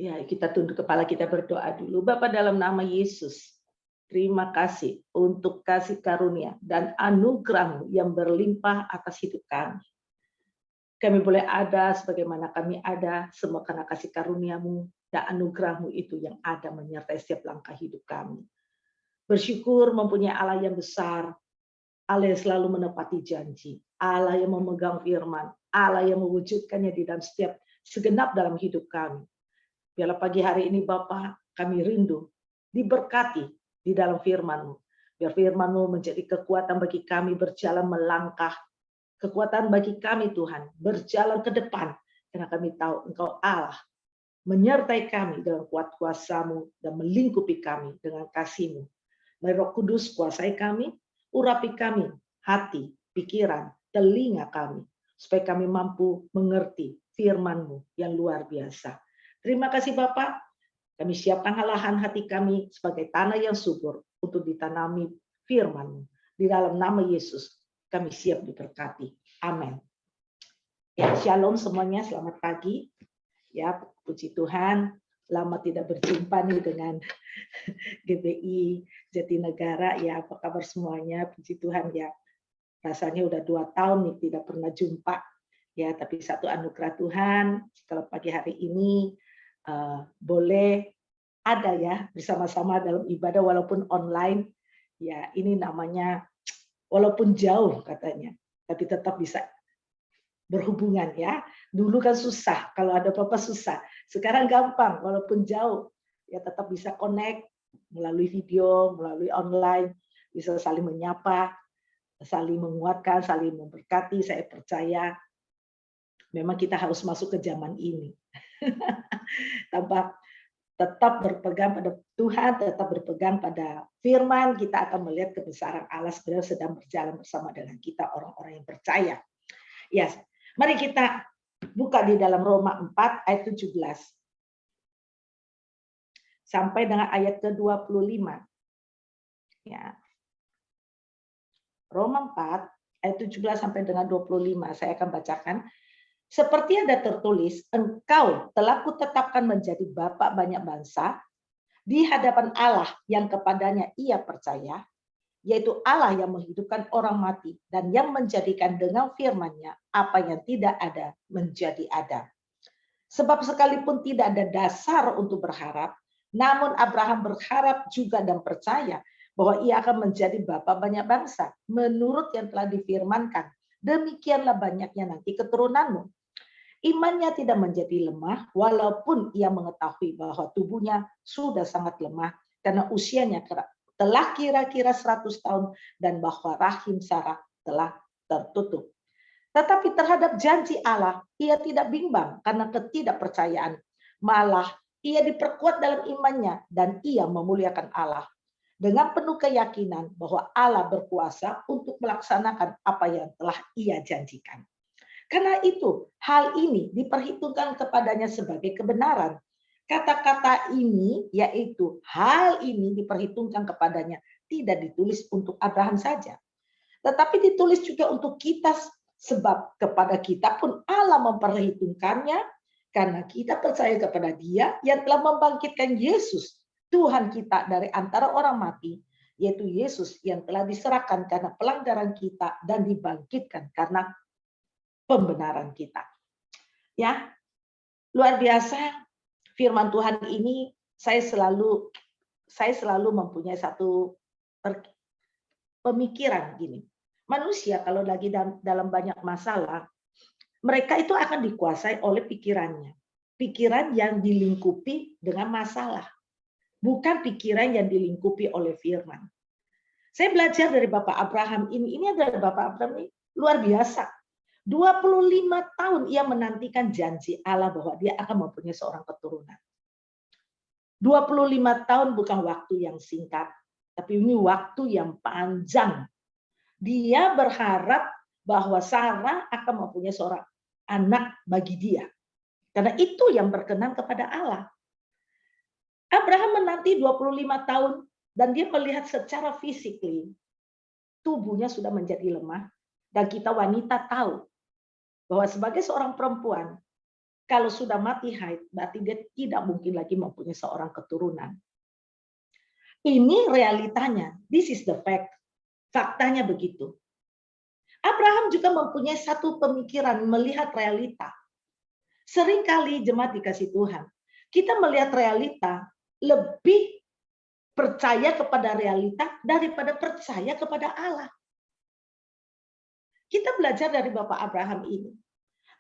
Ya, kita tunduk kepala, kita berdoa dulu. Bapa, dalam nama Yesus, terima kasih untuk kasih karunia dan anugerah-Mu yang berlimpah atas hidup kami. Kami boleh ada sebagaimana kami ada, semua karena kasih karunia-Mu dan anugerah-Mu itu yang ada menyertai setiap langkah hidup kami. Bersyukur mempunyai Allah yang besar, Allah yang selalu menepati janji, Allah yang memegang firman, Allah yang mewujudkannya di dalam setiap segenap dalam hidup kami. Biarlah pagi hari ini Bapa, kami rindu diberkati di dalam firman-Mu. Biar firman-Mu menjadi kekuatan bagi kami berjalan melangkah, kekuatan bagi kami Tuhan berjalan ke depan, karena kami tahu Engkau Allah menyertai kami dengan kuat kuasa-Mu dan melingkupi kami dengan kasih-Mu. Mari Roh Kudus kuasai kami, urapi kami hati, pikiran, telinga kami, supaya kami mampu mengerti firman-Mu yang luar biasa. Terima kasih Bapak, kami siapkan lahan hati kami sebagai tanah yang subur untuk ditanami firman-Mu. Di dalam nama Yesus, kami siap diberkati. Amin. Ya, shalom semuanya, selamat pagi. Ya, puji Tuhan, lama tidak berjumpa nih dengan GBI Jatinegara. Ya, apa kabar semuanya? Puji Tuhan ya. Rasanya udah 2 tahun nih tidak pernah jumpa. Ya, tapi satu anugerah Tuhan, kalau pagi hari ini boleh ada ya bersama-sama dalam ibadah walaupun online. Ya, ini namanya walaupun jauh katanya, tapi tetap bisa berhubungan ya. Dulu kan susah, kalau ada apa-apa susah. Sekarang gampang, walaupun jauh, ya tetap bisa connect melalui video, melalui online, bisa saling menyapa, saling menguatkan, saling memberkati. Saya percaya memang kita harus masuk ke zaman ini. Tanpa tetap berpegang pada Tuhan, tetap berpegang pada firman, kita akan melihat kebesaran Allah sebenarnya sedang berjalan bersama dengan kita, orang-orang yang percaya. Ya, mari kita buka di dalam Roma 4 ayat 17 sampai dengan ayat ke-25. Ya. Roma 4 ayat 17 sampai dengan 25 saya akan bacakan. Seperti ada tertulis, engkau telah kutetapkan menjadi bapa banyak bangsa di hadapan Allah yang kepadanya ia percaya, yaitu Allah yang menghidupkan orang mati dan yang menjadikan dengan firman-Nya apa yang tidak ada menjadi ada. Sebab sekalipun tidak ada dasar untuk berharap, namun Abraham berharap juga dan percaya bahwa ia akan menjadi bapa banyak bangsa menurut yang telah difirmankan. Demikianlah banyaknya nanti keturunanmu. Imannya tidak menjadi lemah walaupun ia mengetahui bahwa tubuhnya sudah sangat lemah karena usianya telah kira-kira 100 tahun dan bahwa rahim Sarah telah tertutup. Tetapi terhadap janji Allah, ia tidak bimbang karena ketidakpercayaan. Malah ia diperkuat dalam imannya dan ia memuliakan Allah. Dengan penuh keyakinan bahwa Allah berkuasa untuk melaksanakan apa yang telah ia janjikan. Karena itu, hal ini diperhitungkan kepadanya sebagai kebenaran. Kata-kata ini, yaitu hal ini diperhitungkan kepadanya, tidak ditulis untuk Abraham saja. Tetapi ditulis juga untuk kita, sebab kepada kita pun Allah memperhitungkannya, karena kita percaya kepada Dia yang telah membangkitkan Yesus, Tuhan kita dari antara orang mati, yaitu Yesus yang telah diserahkan karena pelanggaran kita dan dibangkitkan karena pembenaran kita. Ya, luar biasa firman Tuhan ini. Saya selalu mempunyai satu pemikiran gini. Manusia kalau lagi dalam banyak masalah, mereka itu akan dikuasai oleh pikirannya. Pikiran yang dilingkupi dengan masalah, bukan pikiran yang dilingkupi oleh firman. Saya belajar dari Bapak Abraham ini adalah Bapak Abraham ini luar biasa. 25 tahun ia menantikan janji Allah bahwa dia akan mempunyai seorang keturunan. 25 tahun bukan waktu yang singkat, tapi ini waktu yang panjang. Dia berharap bahwa Sarah akan mempunyai seorang anak bagi dia. Karena itu yang berkenan kepada Allah. Abraham menanti 25 tahun dan dia melihat secara fisik tubuhnya sudah menjadi lemah, dan kita wanita tahu bahwa sebagai seorang perempuan, Kalau sudah mati haid, berarti dia tidak mungkin lagi mempunyai seorang keturunan. Ini realitanya. This is the fact. Faktanya begitu. Abraham juga mempunyai satu pemikiran melihat realita. Seringkali jemaat dikasih Tuhan, kita melihat realita lebih percaya kepada realita daripada percaya kepada Allah. Kita belajar dari Bapak Abraham ini.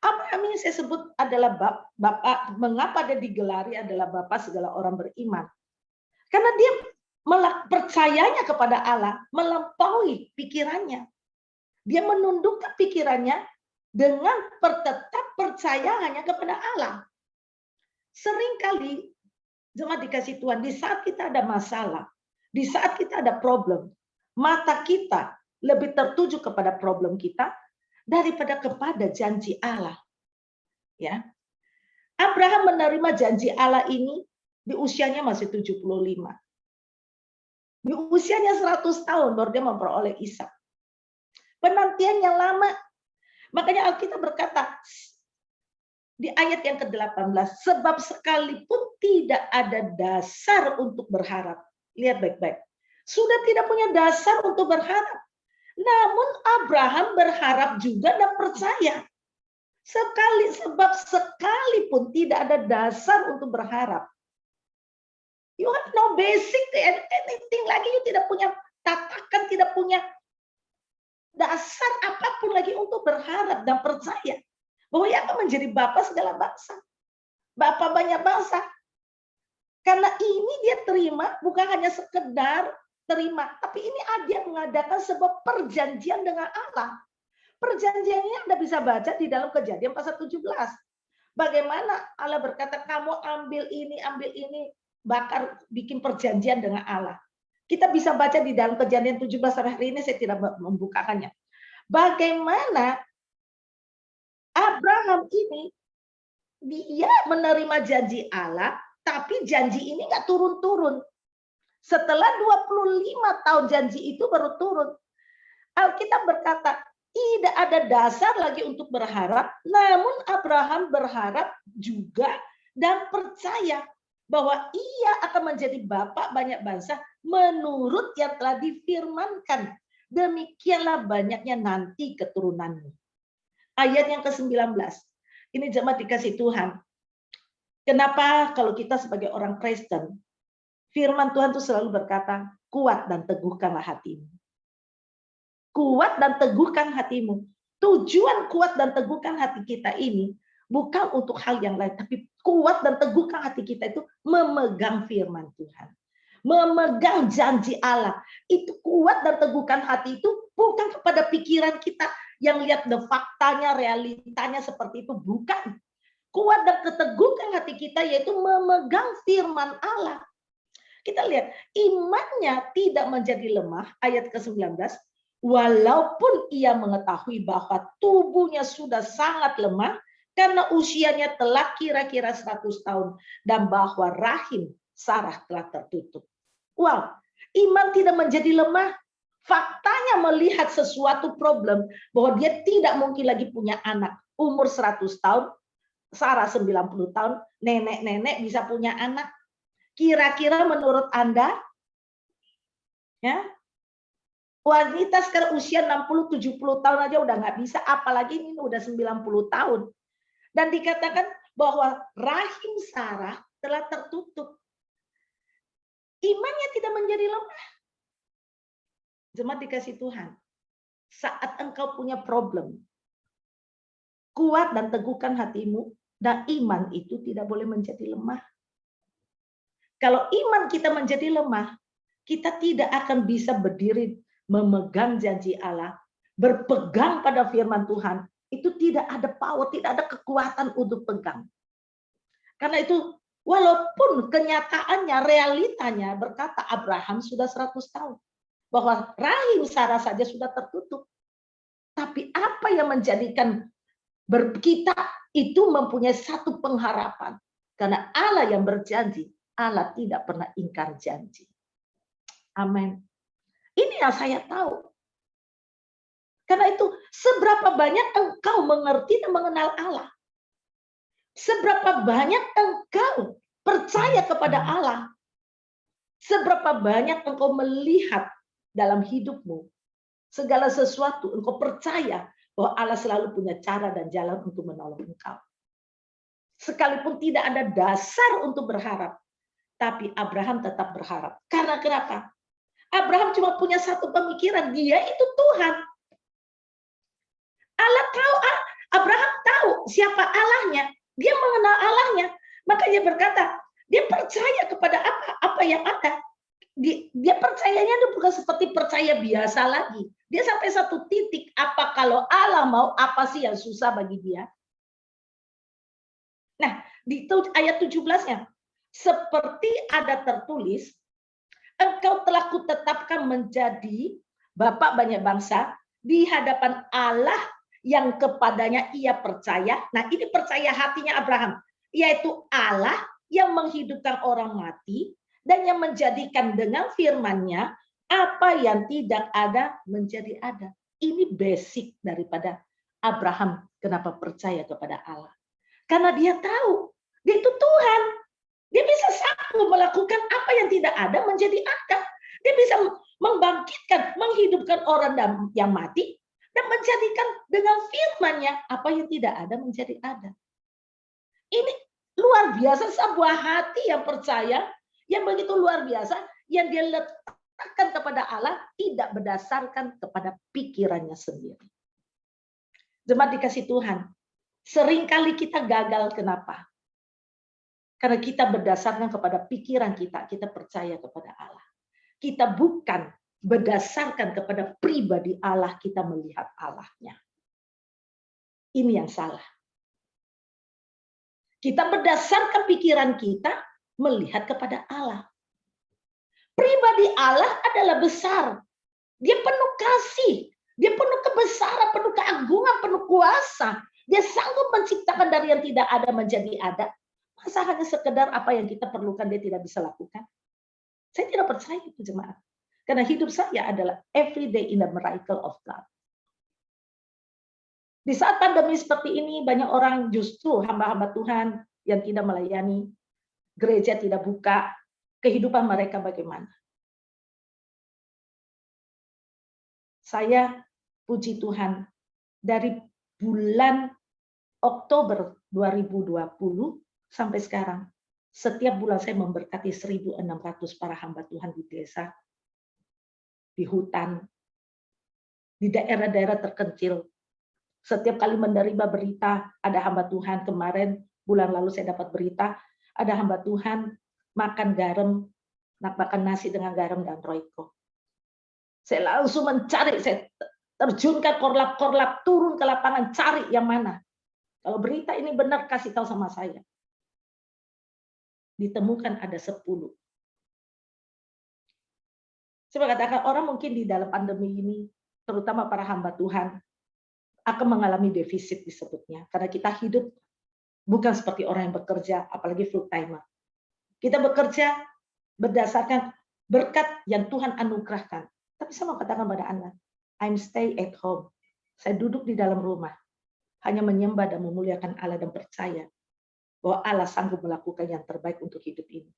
Abraham ini saya sebut adalah Bapak, mengapa dia digelari adalah Bapak segala orang beriman. Karena dia percayanya kepada Allah melampaui pikirannya. Dia menundukkan pikirannya dengan tetap percaya hanya kepada Allah. Seringkali jemaat dikasih Tuhan, di saat kita ada masalah, di saat kita ada problem, mata kita lebih tertuju kepada problem kita daripada kepada janji Allah. Ya. Abraham menerima janji Allah ini di usianya masih 75. Di usianya 100 tahun baru dia memperoleh Ishak. Penantian yang lama. Makanya Alkitab berkata di ayat yang ke-18, sebab sekalipun tidak ada dasar untuk berharap. Lihat baik-baik. Sudah tidak punya dasar untuk berharap. Namun Abraham berharap juga dan percaya. Sebab sekalipun tidak ada dasar untuk berharap. You have no basic anything lagi, you tidak punya tatakan, tidak punya dasar apapun lagi untuk berharap dan percaya bahwa ia akan menjadi Bapa segala bangsa. Bapa banyak bangsa. Karena ini dia terima bukan hanya sekedar terima, tapi ini dia mengadakan sebuah perjanjian dengan Allah. Perjanjiannya Anda bisa baca di dalam Kejadian pasal 17. Bagaimana Allah berkata, kamu ambil ini, bakar, bikin perjanjian dengan Allah. Kita bisa baca di dalam Kejadian 17 sampai hari ini, saya tidak membukakannya. Bagaimana Abraham ini, dia menerima janji Allah, tapi janji ini nggak turun-turun. Setelah 25 tahun janji itu baru turun. Alkitab berkata, tidak ada dasar lagi untuk berharap, namun Abraham berharap juga dan percaya bahwa ia akan menjadi bapak banyak bangsa menurut yang telah difirmankan. Demikianlah banyaknya nanti keturunanmu. Ayat yang ke-19. Ini jemaat dikasih Tuhan. Kenapa kalau kita sebagai orang Kristen, firman Tuhan itu selalu berkata, kuat dan teguhkanlah hatimu. Kuat dan teguhkan hatimu. Tujuan kuat dan teguhkan hati kita ini bukan untuk hal yang lain, tapi kuat dan teguhkan hati kita itu memegang firman Tuhan. Memegang janji Allah. Itu kuat dan teguhkan hati itu bukan kepada pikiran kita yang lihat faktanya, realitanya seperti itu. Bukan. Kuat dan keteguhkan hati kita yaitu memegang firman Allah. Kita lihat, imannya tidak menjadi lemah, ayat ke-19, walaupun ia mengetahui bahwa tubuhnya sudah sangat lemah karena usianya telah kira-kira 100 tahun dan bahwa rahim Sarah telah tertutup. Wow, iman tidak menjadi lemah. Faktanya melihat sesuatu problem bahwa dia tidak mungkin lagi punya anak. Umur 100 tahun, Sarah 90 tahun, nenek-nenek bisa punya anak. Kira-kira menurut Anda, ya, wanita sekarang usia 60-70 tahun aja udah nggak bisa, apalagi ini udah 90 tahun. Dan dikatakan bahwa rahim Sarah telah tertutup. Imannya tidak menjadi lemah. Jemaat dikasih Tuhan, saat engkau punya problem, kuat dan teguhkan hatimu, dan iman itu tidak boleh menjadi lemah. Kalau iman kita menjadi lemah, kita tidak akan bisa berdiri memegang janji Allah, berpegang pada firman Tuhan. Itu tidak ada power, tidak ada kekuatan untuk pegang. Karena itu, walaupun kenyataannya, realitanya berkata Abraham sudah 100 tahun. Bahwa rahim Sarah saja sudah tertutup. Tapi apa yang menjadikan kita itu mempunyai satu pengharapan. Karena Allah yang berjanji, Allah tidak pernah ingkar janji. Amin. Ini yang saya tahu. Karena itu, seberapa banyak engkau mengerti dan mengenal Allah. Seberapa banyak engkau percaya kepada Allah? Seberapa banyak engkau melihat dalam hidupmu segala sesuatu, engkau percaya bahwa Allah selalu punya cara dan jalan untuk menolong engkau. Sekalipun tidak ada dasar untuk berharap, tapi Abraham tetap berharap. Karena kenapa? Abraham cuma punya satu pemikiran, dia itu Tuhan. Allah tahu, Abraham tahu siapa Allahnya. Dia mengenal Allahnya. Makanya berkata, dia percaya kepada apa yang ada. Dia percayanya itu bukan seperti percaya biasa lagi. Dia sampai satu titik, apa kalau Allah mau, apa sih yang susah bagi dia? Nah, di ayat 17-nya, seperti ada tertulis, engkau telah kutetapkan menjadi bapak banyak bangsa di hadapan Allah yang kepadanya ia percaya. Nah, ini percaya hatinya Abraham, yaitu Allah yang menghidupkan orang mati dan yang menjadikan dengan firman-Nya apa yang tidak ada menjadi ada. Ini basic daripada Abraham kenapa percaya kepada Allah. Karena dia tahu, dia itu Tuhan. Dia bisa sanggup melakukan apa yang tidak ada menjadi ada. Dia bisa membangkitkan, menghidupkan orang yang mati, dan menjadikan dengan firman-Nya apa yang tidak ada menjadi ada. Ini luar biasa, sebuah hati yang percaya, yang begitu luar biasa, yang dia letakkan kepada Allah, tidak berdasarkan kepada pikirannya sendiri. Jemaat dikasih Tuhan, seringkali kita gagal, kenapa? Karena kita berdasarkan kepada pikiran kita percaya kepada Allah. Kita bukan berdasarkan kepada pribadi Allah, kita melihat Allahnya. Ini yang salah. Kita berdasarkan pikiran kita melihat kepada Allah. Pribadi Allah adalah besar. Dia penuh kasih. Dia penuh kebesaran, penuh keagungan, penuh kuasa. Dia sanggup menciptakan dari yang tidak ada menjadi ada. Masa hanya sekedar apa yang kita perlukan dia tidak bisa lakukan? Saya tidak percaya itu, jemaat. Karena hidup saya adalah every day in the miracle of God. Di saat pandemi seperti ini, banyak orang justru hamba-hamba Tuhan yang tidak melayani, gereja tidak buka, kehidupan mereka bagaimana? Saya puji Tuhan, dari bulan Oktober 2020 sampai sekarang, setiap bulan saya memberkati 1.600 para hamba Tuhan di desa, di hutan, di daerah-daerah terpencil. Setiap kali menerima berita, ada hamba Tuhan, kemarin bulan lalu saya dapat berita, ada hamba Tuhan makan garam, makan nasi dengan garam dan roiko. Saya langsung mencari, saya terjunkan korlap-korlap, turun ke lapangan, cari yang mana. Kalau berita ini benar, kasih tahu sama saya. Ditemukan ada 10. Saya katakan orang mungkin di dalam pandemi ini, terutama para hamba Tuhan, akan mengalami defisit disebutnya. Karena kita hidup bukan seperti orang yang bekerja, apalagi full timer. Kita bekerja berdasarkan berkat yang Tuhan anugerahkan. Tapi saya mau katakan pada Anda, I'm stay at home. Saya duduk di dalam rumah, hanya menyembah dan memuliakan Allah dan percaya bahwa Allah sanggup melakukan yang terbaik untuk hidup ini.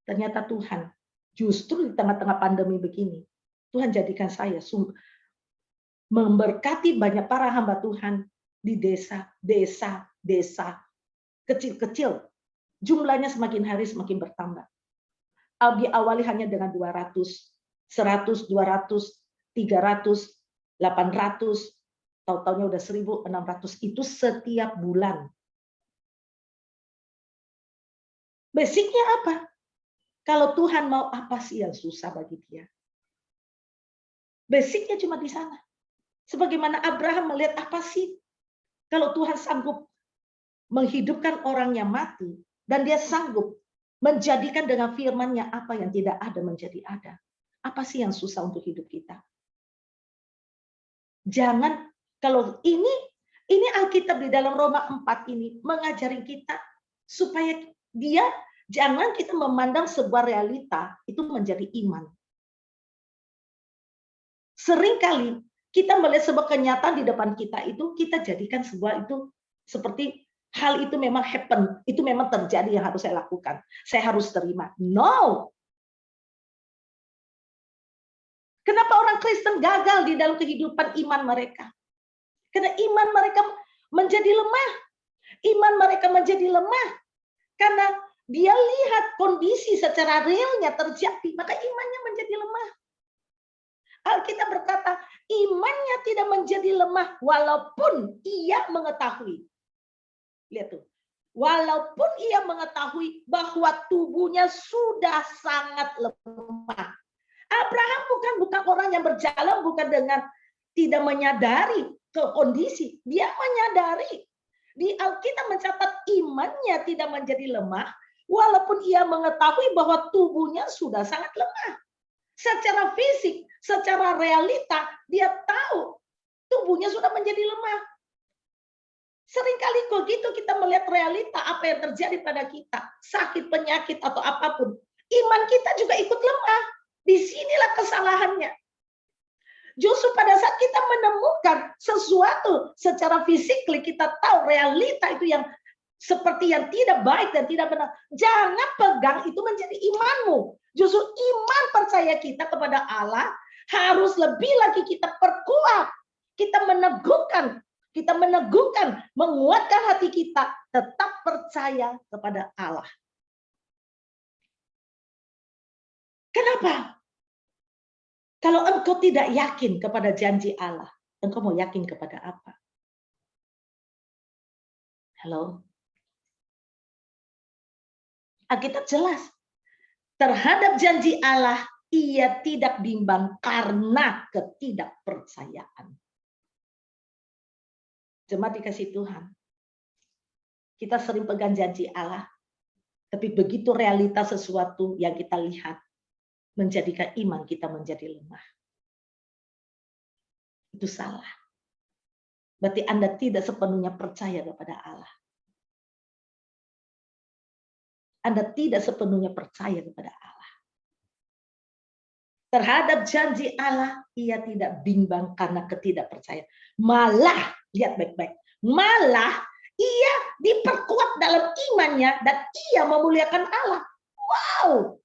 Ternyata Tuhan, justru di tengah-tengah pandemi begini, Tuhan jadikan saya memberkati banyak para hamba Tuhan di desa kecil-kecil. Jumlahnya semakin hari semakin bertambah. Diawali hanya dengan 200, 100, 200, 300, 800, tahu-taunya udah 1.600 itu setiap bulan. Basicnya apa? Kalau Tuhan mau, apa sih yang susah bagi dia? Basicnya cuma di sana. Sebagaimana Abraham melihat, apa sih kalau Tuhan sanggup menghidupkan orang yang mati dan dia sanggup menjadikan dengan firman-Nya apa yang tidak ada menjadi ada. Apa sih yang susah untuk hidup kita? Jangan, kalau ini Alkitab di dalam Roma 4 ini mengajari kita supaya dia jangan kita memandang sebuah realita itu menjadi iman. Seringkali kita melihat sebuah kenyataan di depan kita itu, kita jadikan sebuah itu seperti hal itu memang happen, itu memang terjadi yang harus saya lakukan. Saya harus terima. No. Kenapa orang Kristen gagal di dalam kehidupan iman mereka? Karena iman mereka menjadi lemah. Iman mereka menjadi lemah. Karena dia lihat kondisi secara realnya terjadi, maka imannya menjadi lemah. Alkitab berkata, imannya tidak menjadi lemah walaupun ia mengetahui. Lihat tuh. Walaupun ia mengetahui bahwa tubuhnya sudah sangat lemah. Abraham bukan orang yang berjalan bukan dengan tidak menyadari ke kondisi. Dia menyadari. Di Alkitab mencatat imannya tidak menjadi lemah walaupun ia mengetahui bahwa tubuhnya sudah sangat lemah. Secara fisik, secara realita, dia tahu tubuhnya sudah menjadi lemah. Seringkali begitu kita melihat realita apa yang terjadi pada kita, sakit, penyakit, atau apapun. Iman kita juga ikut lemah. Disinilah kesalahannya. Justru pada saat kita menemukan sesuatu secara fisik, kita tahu realita itu yang seperti yang tidak baik dan tidak benar. Jangan pegang itu menjadi imanmu. Justru iman percaya kita kepada Allah harus lebih lagi kita perkuat. Kita meneguhkan, menguatkan hati kita tetap percaya kepada Allah. Kenapa? Kalau engkau tidak yakin kepada janji Allah, engkau mau yakin kepada apa? Halo? Alkitab jelas. Terhadap janji Allah, ia tidak bimbang karena ketidakpercayaan. Jemaat dikasih Tuhan. Kita sering pegang janji Allah, tapi begitu realitas sesuatu yang kita lihat, menjadikan iman kita menjadi lemah. Itu salah. Berarti Anda tidak sepenuhnya percaya kepada Allah. Anda tidak sepenuhnya percaya kepada Allah. Terhadap janji Allah, ia tidak bimbang karena ketidakpercayaan. Malah, lihat baik-baik, malah ia diperkuat dalam imannya dan ia memuliakan Allah. Wow!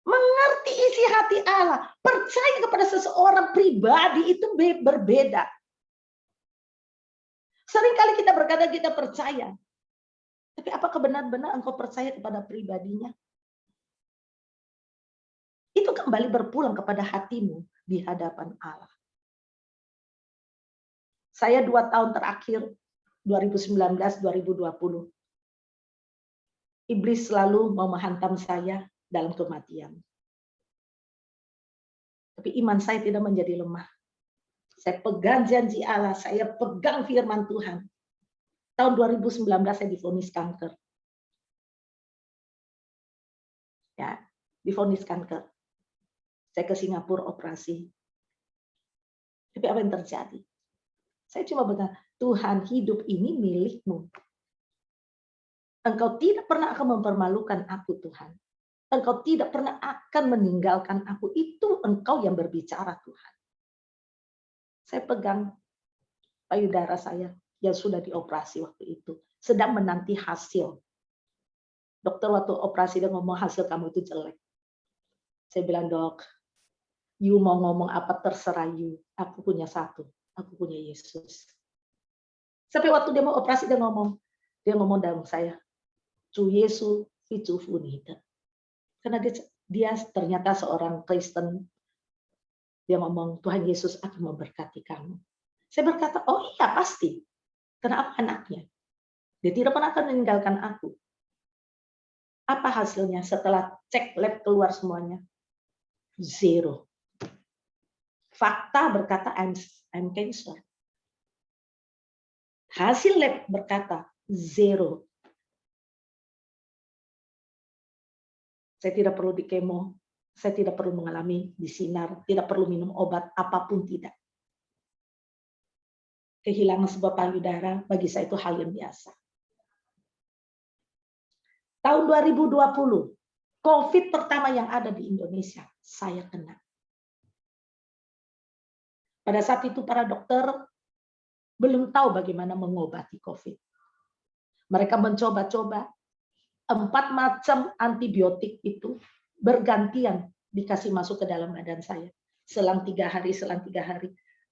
Mengerti isi hati Allah, percaya kepada seseorang pribadi itu berbeda. Seringkali kita berkata kita percaya, tapi apakah benar-benar engkau percaya kepada pribadinya? Itu kembali berpulang kepada hatimu di hadapan Allah. Saya 2 tahun terakhir, 2019-2020, iblis selalu mau menghantam saya dalam kematian. Tapi iman saya tidak menjadi lemah. Saya pegang janji Allah, saya pegang firman Tuhan. Tahun 2019 saya divonis kanker. Ya, divonis kanker. Saya ke Singapura operasi. Tapi apa yang terjadi? Saya cuma berkata, Tuhan, hidup ini milikmu. Engkau tidak pernah akan mempermalukan aku, Tuhan. Engkau tidak pernah akan meninggalkan aku. Itu engkau yang berbicara, Tuhan. Saya pegang payudara saya yang sudah dioperasi waktu itu. Sedang menanti hasil. Dokter waktu operasi dia ngomong hasil kamu itu jelek. Saya bilang, dok, you mau ngomong apa terserah you. Aku punya satu. Aku punya Yesus. Sampai waktu dia mau operasi dia ngomong dalam saya, Cu Yesus itu funida. Karena dia ternyata seorang Kristen. Dia ngomong, Tuhan Yesus akan memberkati kamu. Saya berkata, oh iya pasti. Karena aku anaknya. Dia tidak pernah akan meninggalkan aku. Apa hasilnya setelah cek lab keluar semuanya? 0. Fakta berkata I'm cancer. Hasil lab berkata 0. Saya tidak perlu di kemo, saya tidak perlu mengalami disinar, tidak perlu minum obat apapun tidak. Kehilangan sebuah payudara bagi saya itu hal yang biasa. Tahun 2020, COVID pertama yang ada di Indonesia, saya kena. Pada saat itu para dokter belum tahu bagaimana mengobati COVID. Mereka mencoba-coba 4 macam antibiotik itu bergantian dikasih masuk ke dalam badan saya. Selang 3 hari,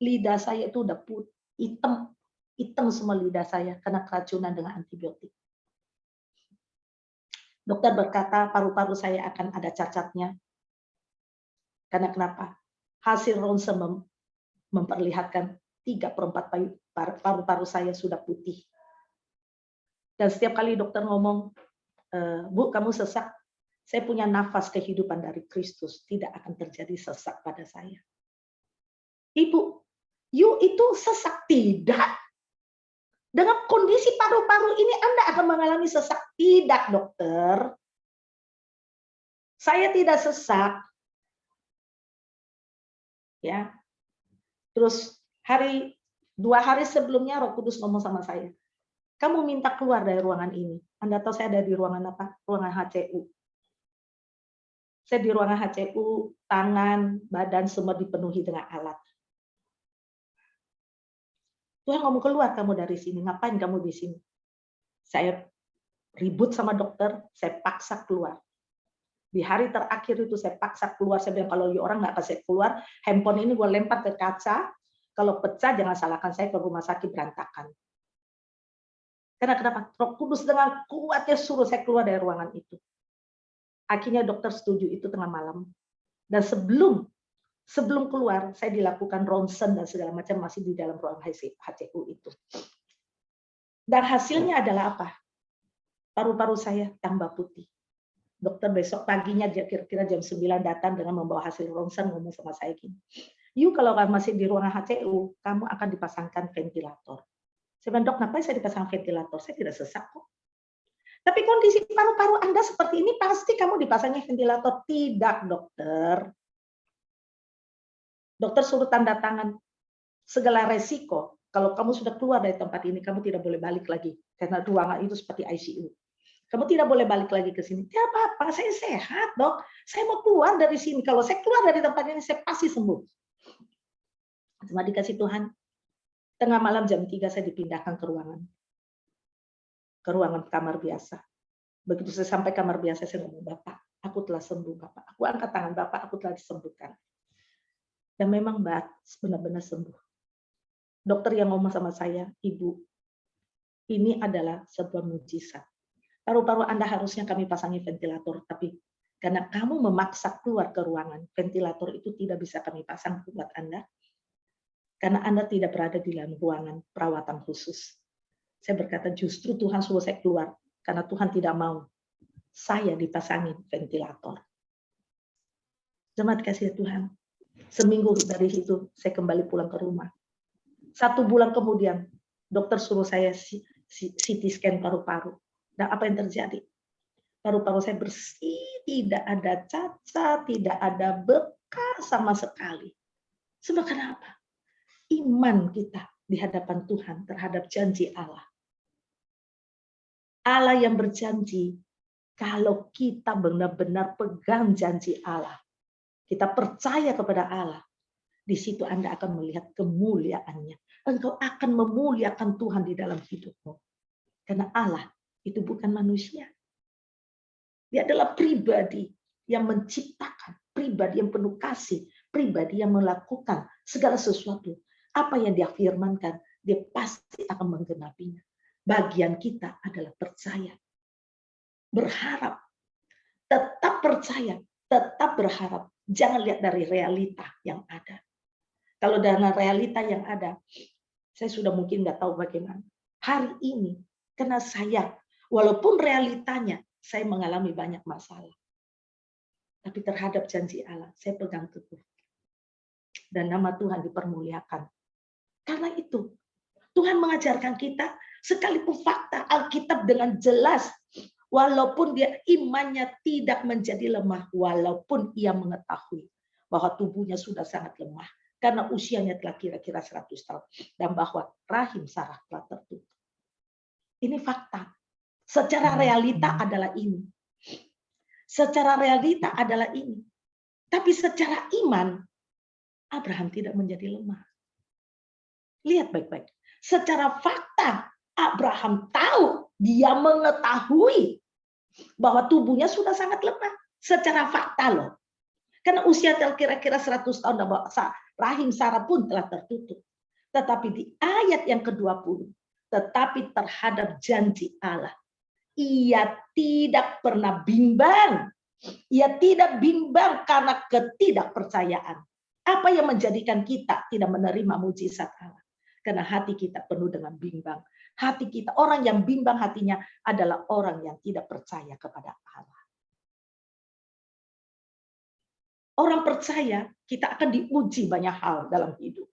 lidah saya itu udah hitam semua lidah saya karena keracunan dengan antibiotik. Dokter berkata paru-paru saya akan ada cacatnya. Karena kenapa? Hasil ronsen memperlihatkan 3/4 paru-paru saya sudah putih. Dan setiap kali dokter ngomong, Bu, kamu sesak, saya punya nafas kehidupan dari Kristus, tidak akan terjadi sesak pada saya. Ibu, you itu sesak? Tidak. Dengan kondisi paru-paru ini Anda akan mengalami sesak? Tidak, dokter. Saya tidak sesak. Ya. Terus 2 hari sebelumnya Roh Kudus ngomong sama saya, kamu minta keluar dari ruangan ini. Anda tahu saya ada di ruangan apa? Ruangan HCU. Saya di ruangan HCU, tangan, badan semua dipenuhi dengan alat. Tuhan ngomong, keluar kamu dari sini. Ngapain kamu di sini? Saya ribut sama dokter, saya paksa keluar. Di hari terakhir itu saya paksa keluar. Saya bilang, kalau orang nggak kasih keluar, handphone ini gue lempar ke kaca. Kalau pecah, jangan salahkan saya, ke rumah sakit berantakan. Karena kenapa? Roh Kudus dengan kuatnya suruh saya keluar dari ruangan itu. Akhirnya dokter setuju itu tengah malam. Dan sebelum keluar, saya dilakukan ronsen dan segala macam masih di dalam ruang HCU itu. Dan hasilnya adalah apa? Paru-paru saya tambah putih. Dokter besok paginya kira-kira jam 9 datang dengan membawa hasil ronsen, ngomong sama saya gini, you kalau kamu masih di ruangan HCU, kamu akan dipasangkan ventilator. Saya bilang, dok, kenapa saya dipasang ventilator? Saya tidak sesak kok. Tapi kondisi paru-paru Anda seperti ini, pasti kamu dipasangnya ventilator. Tidak, dokter. Dokter suruh tanda tangan. Segala resiko, kalau kamu sudah keluar dari tempat ini, kamu tidak boleh balik lagi. Karena ruangan itu seperti ICU. Kamu tidak boleh balik lagi ke sini. Tidak apa-apa, saya sehat, dok. Saya mau keluar dari sini. Kalau saya keluar dari tempat ini, saya pasti sembuh. Cuma dikasih Tuhan. Tengah malam jam 3 saya dipindahkan ke ruangan kamar biasa. Begitu saya sampai kamar biasa, saya ngomong, Bapak, aku telah sembuh, Bapak. Aku angkat tangan, Bapak, aku telah disembuhkan. Dan memang benar-benar sembuh. Dokter yang ngomong sama saya, Ibu, ini adalah sebuah mujizat. Paru-paru Anda harusnya kami pasangi ventilator, tapi karena kamu memaksa keluar ke ruangan, ventilator itu tidak bisa kami pasang buat Anda, karena Anda tidak berada di dalam ruangan perawatan khusus. Saya berkata, justru Tuhan suruh saya keluar, karena Tuhan tidak mau saya dipasangi ventilator. Jemaat kasih Tuhan, seminggu dari itu saya kembali pulang ke rumah. 1 bulan kemudian, dokter suruh saya CT scan paru-paru. Dan apa yang terjadi? Paru-paru saya bersih, tidak ada cacat, tidak ada bekas sama sekali. Sebab kenapa? Iman kita di hadapan Tuhan terhadap janji Allah. Allah yang berjanji, kalau kita benar-benar pegang janji Allah, kita percaya kepada Allah, di situ Anda akan melihat kemuliaannya. Engkau akan memuliakan Tuhan di dalam hidupmu. Karena Allah itu bukan manusia. Dia adalah pribadi yang menciptakan, pribadi yang penuh kasih, pribadi yang melakukan segala sesuatu. Apa yang dia firmankan, dia pasti akan menggenapinya. Bagian kita adalah percaya, berharap, tetap percaya, tetap berharap. Jangan lihat dari realita yang ada. Kalau dengan realita yang ada, saya sudah mungkin nggak tahu bagaimana. Hari ini, karena saya, walaupun realitanya, saya mengalami banyak masalah. Tapi terhadap janji Allah, saya pegang teguh. Dan nama Tuhan dipermuliakan. Karena itu, Tuhan mengajarkan kita, sekalipun fakta Alkitab dengan jelas, walaupun dia imannya tidak menjadi lemah, walaupun ia mengetahui bahwa tubuhnya sudah sangat lemah, karena usianya telah kira-kira 100 tahun, dan bahwa rahim Sarah telah tertutup. Ini fakta. Secara realita adalah ini. Secara realita adalah ini. Tapi secara iman, Abraham tidak menjadi lemah. Lihat baik-baik. Secara fakta, Abraham tahu, dia mengetahui bahwa tubuhnya sudah sangat lemah. Secara fakta loh. Karena usia kira-kira 100 tahun, rahim Sarah pun telah tertutup. Tetapi di ayat yang ke-20, tetapi terhadap janji Allah, ia tidak pernah bimbang. Ia tidak bimbang karena ketidakpercayaan. Apa yang menjadikan kita tidak menerima mujizat Allah? Karena hati kita penuh dengan bimbang. Hati kita, orang yang bimbang hatinya adalah orang yang tidak percaya kepada Allah. Orang percaya, kita akan diuji banyak hal dalam hidup.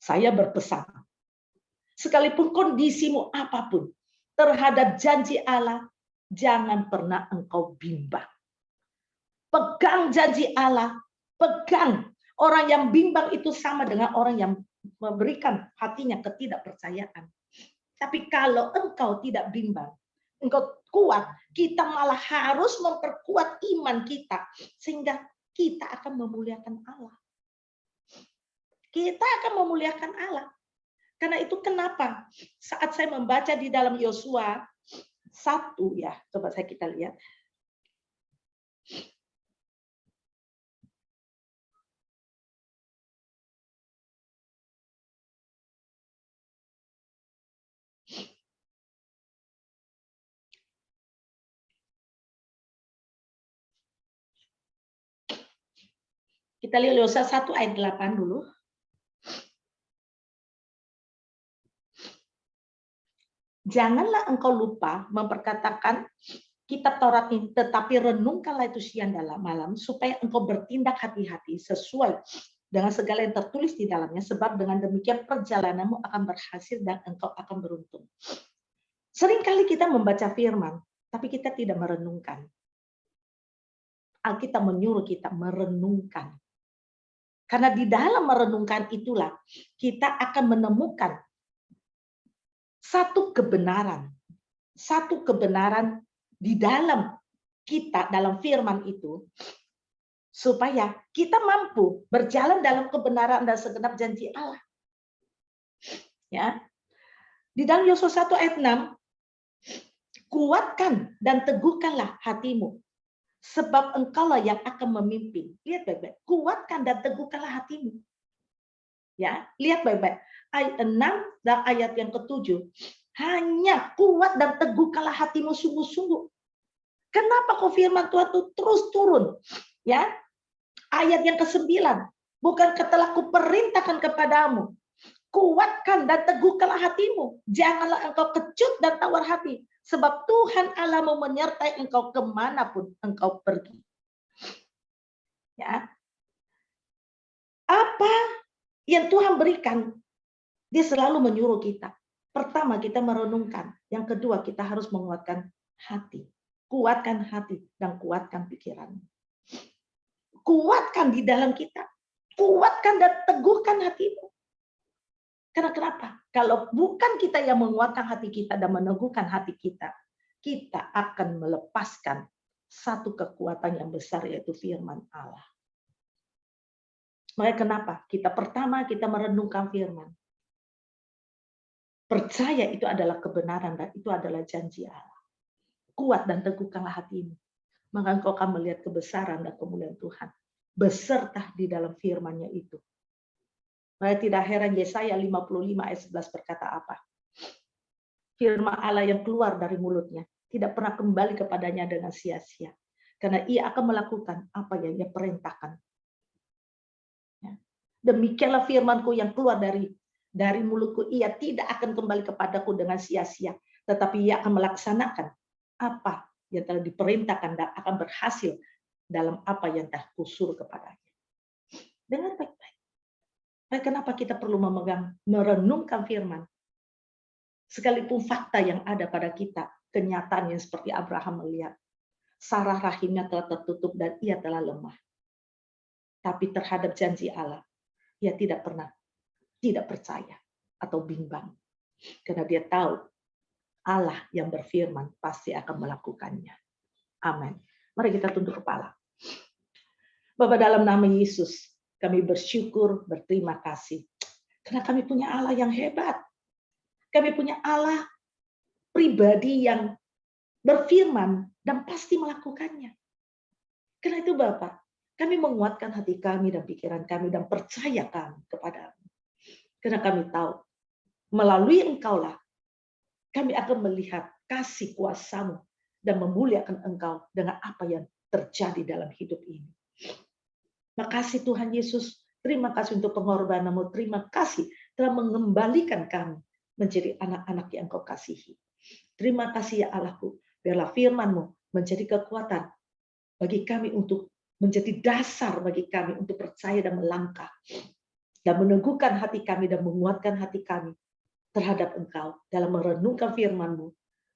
Saya berpesan, sekalipun kondisimu apapun, terhadap janji Allah, jangan pernah engkau bimbang. Pegang janji Allah, pegang. Orang yang bimbang itu sama dengan orang yang memberikan hatinya ketidakpercayaan. Tapi kalau engkau tidak bimbang, engkau kuat, kita malah harus memperkuat iman kita sehingga kita akan memuliakan Allah. Kita akan memuliakan Allah. Karena itu kenapa saat saya membaca di dalam Yosua 1 ya, coba kita lihat. Kita lihat Yosua 1 ayat 8 dulu. Janganlah engkau lupa memperkatakan kitab Taurat ini, tetapi renungkanlah itu siang dan malam, supaya engkau bertindak hati-hati sesuai dengan segala yang tertulis di dalamnya, sebab dengan demikian perjalananmu akan berhasil dan engkau akan beruntung. Seringkali kita membaca firman, tapi kita tidak merenungkan. Alkitab menyuruh kita merenungkan. Karena di dalam merenungkan itulah kita akan menemukan satu kebenaran di dalam kita, dalam firman itu, supaya kita mampu berjalan dalam kebenaran dan segenap janji Allah. Ya. Di dalam Yosua 1 ayat 6, kuatkan dan teguhkanlah hatimu, sebab engkaulah yang akan memimpin. Lihat baik-baik, kuatkan dan teguhkanlah hatimu. Ya, lihat baik-baik. Ayat 6 dan ayat yang ke-7. Hanya kuat dan teguhkanlah hatimu sungguh-sungguh. Kenapa kok firman Tuhan itu terus turun? Ya. Ayat yang ke-9. Bukankah telah kuperintahkan kepadamu, kuatkan dan teguhkanlah hatimu. Janganlah engkau kecut dan tawar hati. Sebab Tuhan Allahmu menyertai engkau kemanapun engkau pergi. Ya. Apa yang Tuhan berikan, dia selalu menyuruh kita. Pertama, kita merenungkan. Yang kedua, kita harus menguatkan hati. Kuatkan hati dan kuatkan pikiran. Kuatkan di dalam kita. Kuatkan dan teguhkan hatimu. Karena kenapa? Kalau bukan kita yang menguatkan hati kita dan meneguhkan hati kita, kita akan melepaskan satu kekuatan yang besar, yaitu firman Allah. Makanya kenapa? Pertama kita merenungkan firman. Percaya itu adalah kebenaran dan itu adalah janji Allah. Kuat dan teguhkanlah hatimu. Maka engkau akan melihat kebesaran dan kemuliaan Tuhan beserta di dalam firman-Nya itu. Maka tidak heran Yesaya 55 ayat 11 berkata apa? Firman Allah yang keluar dari mulutnya tidak pernah kembali kepadanya dengan sia-sia. Karena ia akan melakukan apa yang ia perintahkan. Demikianlah firman-Ku yang keluar dari mulutku, ia tidak akan kembali kepadaku dengan sia-sia, tetapi ia akan melaksanakan apa yang telah diperintahkan dan akan berhasil dalam apa yang telah kusuruh kepadanya. Dengar baik-baik. Kenapa kita perlu merenungkan firman? Sekalipun fakta yang ada pada kita, kenyataan yang seperti Abraham melihat, Sarah rahimnya telah tertutup dan ia telah lemah. Tapi terhadap janji Allah, ia tidak pernah tidak percaya atau bimbang. Karena dia tahu Allah yang berfirman pasti akan melakukannya. Amin. Mari kita tunduk kepala. Bapa, dalam nama Yesus, kami bersyukur, berterima kasih. Karena kami punya Allah yang hebat. Kami punya Allah pribadi yang berfirman dan pasti melakukannya. Karena itu Bapak, kami menguatkan hati kami dan pikiran kami dan percaya kami kepada-Mu. Karena kami tahu, melalui Engkaulah kami akan melihat kasih kuasa-Mu dan memuliakan Engkau dengan apa yang terjadi dalam hidup ini. Makasih Tuhan Yesus, terima kasih untuk pengorbanan-Mu, terima kasih telah mengembalikan kami menjadi anak-anak yang Kau kasihi. Terima kasih ya Allahku, biarlah firman-Mu menjadi kekuatan bagi kami untuk menjadi dasar bagi kami untuk percaya dan melangkah dan meneguhkan hati kami dan menguatkan hati kami terhadap Engkau dalam merenungkan firman-Mu,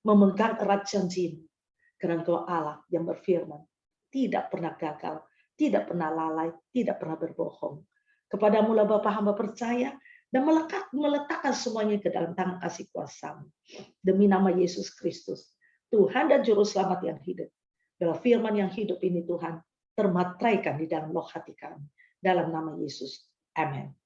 memegang erat janji-Mu. Karena Engkau Allah yang berfirman, tidak pernah gagal, tidak pernah lalai, tidak pernah berbohong. Kepadamu lah Bapa hamba percaya dan meletakkan semuanya ke dalam tangan kasih kuasa-Mu. Demi nama Yesus Kristus, Tuhan dan Juru Selamat yang hidup. Bila firman yang hidup ini Tuhan, termateraikan di dalam loh hati kami. Dalam nama Yesus. Amin.